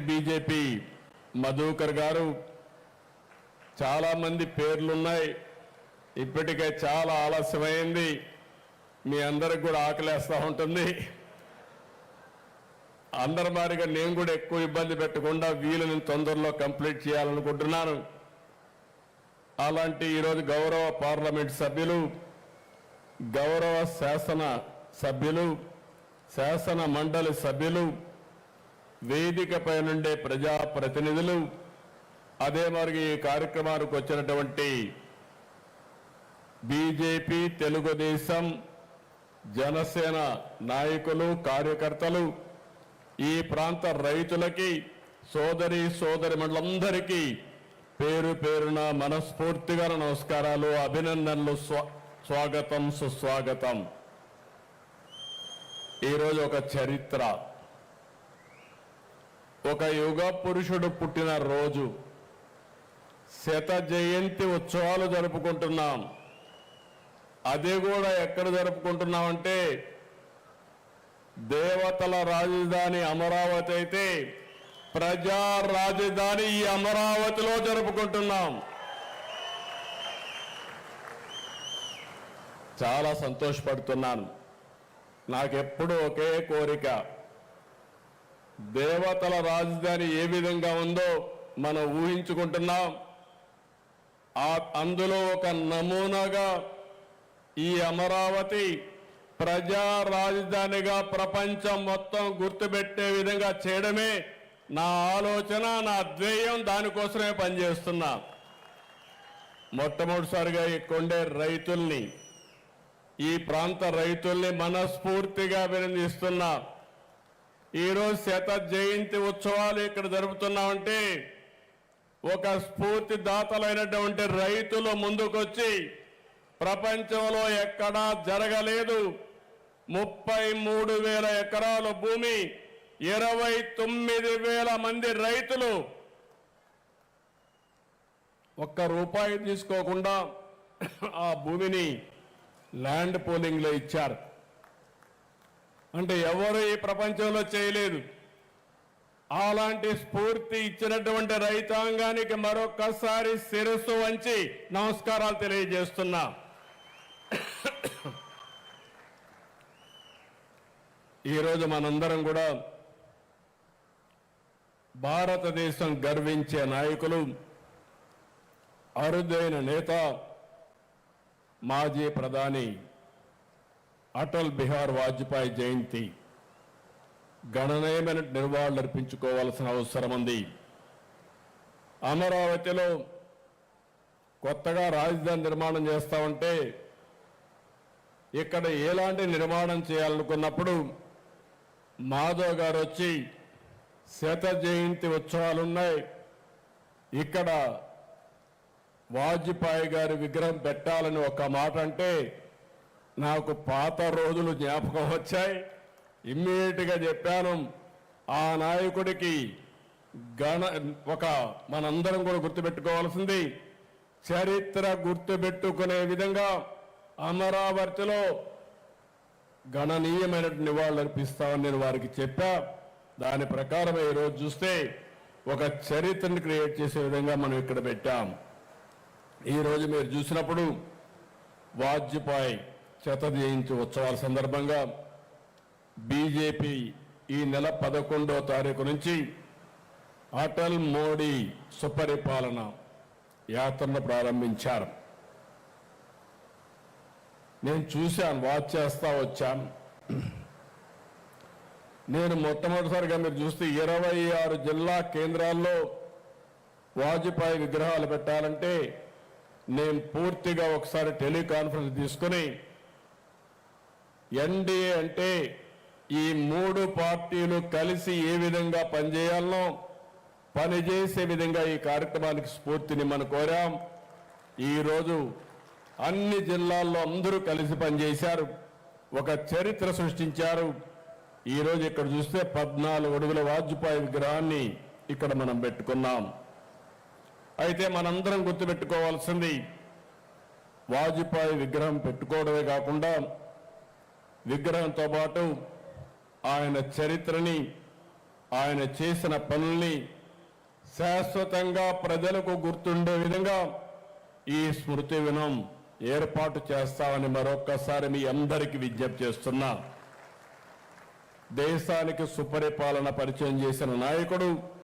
BJP Madhukar గారు చాలా మంది పేర్లున్నాయి. ఇప్పటికే చాలా ఆలస్యమైంది. మీ అందరికి కూడా ఆకలేస్తూ ఉంటుంది. అందరి మారిగా నేను కూడా ఎక్కువ ఇబ్బంది పెట్టకుండా వీలుని తొందరలో కంప్లీట్ చేయాలనుకుంటున్నాను. అలాంటి ఈరోజు గౌరవ పార్లమెంట్ సభ్యులు, గౌరవ శాసన సభ్యులు, శాసన మండలి సభ్యులు, వేదికపై నుండే ప్రజాప్రతినిధులు, అదే మరి ఈ కార్యక్రమానికి వచ్చినటువంటి బీజేపీ, తెలుగుదేశం, జనసేన నాయకులు, కార్యకర్తలు, ఈ ప్రాంత రైతులకి, సోదరిమణులందరికీ పేరు పేరున మనస్ఫూర్తిగా నమస్కారాలు, అభినందనలు, స్వాగతం, సుస్వాగతం. ఈరోజు ఒక చరిత్ర, ఒక యుగ పురుషుడు పుట్టిన రోజు, శత జయంతి ఉత్సవాలు జరుపుకుంటున్నాం. అది కూడా ఎక్కడ జరుపుకుంటున్నామంటే దేవతల రాజధాని అమరావతి అయితే ప్రజా రాజధాని ఈ అమరావతిలో జరుపుకుంటున్నాం. చాలా సంతోషపడుతున్నాను. నాకెప్పుడు ఒకే కోరిక, దేవతల రాజధాని ఏ విధంగా ఉందో మనం ఊహించుకుంటున్నాం. అందులో ఒక నమూనాగా ఈ అమరావతి ప్రజా రాజధానిగా ప్రపంచం మొత్తం గుర్తుపెట్టే విధంగా చేయడమే నా ఆలోచన, నా ధ్యేయం. దానికోసమే పనిచేస్తున్నా. మొట్టమొదటిసారిగా ఇక్కడుండే రైతుల్ని, ఈ ప్రాంత రైతుల్ని మనస్ఫూర్తిగా అభినందిస్తున్నా. ఈరోజు శత జయంతి ఉత్సవాలు ఇక్కడ జరుపుతున్నామంటే ఒక స్ఫూర్తిదాతలైనటువంటి రైతులు ముందుకొచ్చి, ప్రపంచంలో ఎక్కడా జరగలేదు, 33,000 ఎకరాల భూమి, 29,000 మంది రైతులు ఒక్క రూపాయి తీసుకోకుండా ఆ భూమిని ల్యాండ్ పూలింగ్లో ఇచ్చారు. అంటే ఎవరు ఈ ప్రపంచంలో చేయలేదు. అలాంటి స్ఫూర్తి ఇచ్చినటువంటి రైతాంగానికి మరొక్కసారి శిరస్సు వంచి నమస్కారాలు తెలియజేస్తున్నా. ఈరోజు మనందరం కూడా భారతదేశం గర్వించే నాయకులు, అరుదైన నేత, మాజీ ప్రధాని అటల్ బిహారీ వాజ్పేయి జయంతి గణనీయమైన నివాళులర్పించుకోవాల్సిన అవసరం ఉంది. అమరావతిలో కొత్తగా రాజధాని నిర్మాణం చేస్తామంటే ఇక్కడ ఎలాంటి నిర్మాణం చేయాలనుకున్నప్పుడు మాధవ్ గారు వచ్చి శత జయంతి ఉత్సవాలున్నాయి, ఇక్కడ వాజ్పేయి గారి విగ్రహం పెట్టాలని ఒక మాట అంటే నాకు పాత రోజులు జ్ఞాపకం వచ్చాయి. ఇమ్మీడియట్గా చెప్పాను, ఆ నాయకుడికి మనందరం కూడా గుర్తుపెట్టుకోవాల్సింది, చరిత్ర గుర్తుపెట్టుకునే విధంగా అమరావతిలో గణనీయమైన నివాళులు అర్పిస్తామని నేను వారికి చెప్పా. దాని ప్రకారం ఈరోజు చూస్తే ఒక చరిత్రను క్రియేట్ చేసే విధంగా మనం ఇక్కడ పెట్టాం. ఈరోజు మీరు చూసినప్పుడు వాజ్పేయి శత జయంతి ఉత్సవాల సందర్భంగా బీజేపీ ఈ నెల 11వ తారీఖు నుంచి అటల్ మోడీ సుపరిపాలన యాత్రను ప్రారంభించారు. నేను చూశాను, వాచ్ చేస్తా వచ్చాను. నేను మొట్టమొదటిసారిగా మీరు చూస్తే 26 జిల్లా కేంద్రాల్లో వాజ్పేయి విగ్రహాలు పెట్టాలంటే నేను పూర్తిగా ఒకసారి టెలికాన్ఫరెన్స్ తీసుకుని, ఎన్డీఏ అంటే ఈ 3 పార్టీలు కలిసి ఏ విధంగా పనిచేయాలనో పనిచేసే విధంగా ఈ కార్యక్రమానికి స్ఫూర్తిని మనం కోరాం. ఈరోజు అన్ని జిల్లాల్లో అందరూ కలిసి పనిచేశారు, ఒక చరిత్ర సృష్టించారు. ఈరోజు ఇక్కడ చూస్తే 14 అడుగుల వాజ్పేయి విగ్రహాన్ని ఇక్కడ మనం పెట్టుకున్నాం. అయితే మనందరం గుర్తుపెట్టుకోవాల్సింది, వాజ్పేయి విగ్రహం పెట్టుకోవడమే కాకుండా విగ్రహంతో పాటు ఆయన చరిత్రని ఆయన చేసిన పనుల్ని శాశ్వతంగా ప్రజలకు గుర్తుండే విధంగా ఈ స్మృతి వనం ఏర్పాటు చేస్తామని మరొక్కసారి మీ అందరికీ విజ్ఞప్తి చేస్తున్నా. దేశానికి సుపరిపాలన పరిచయం చేసిన నాయకుడు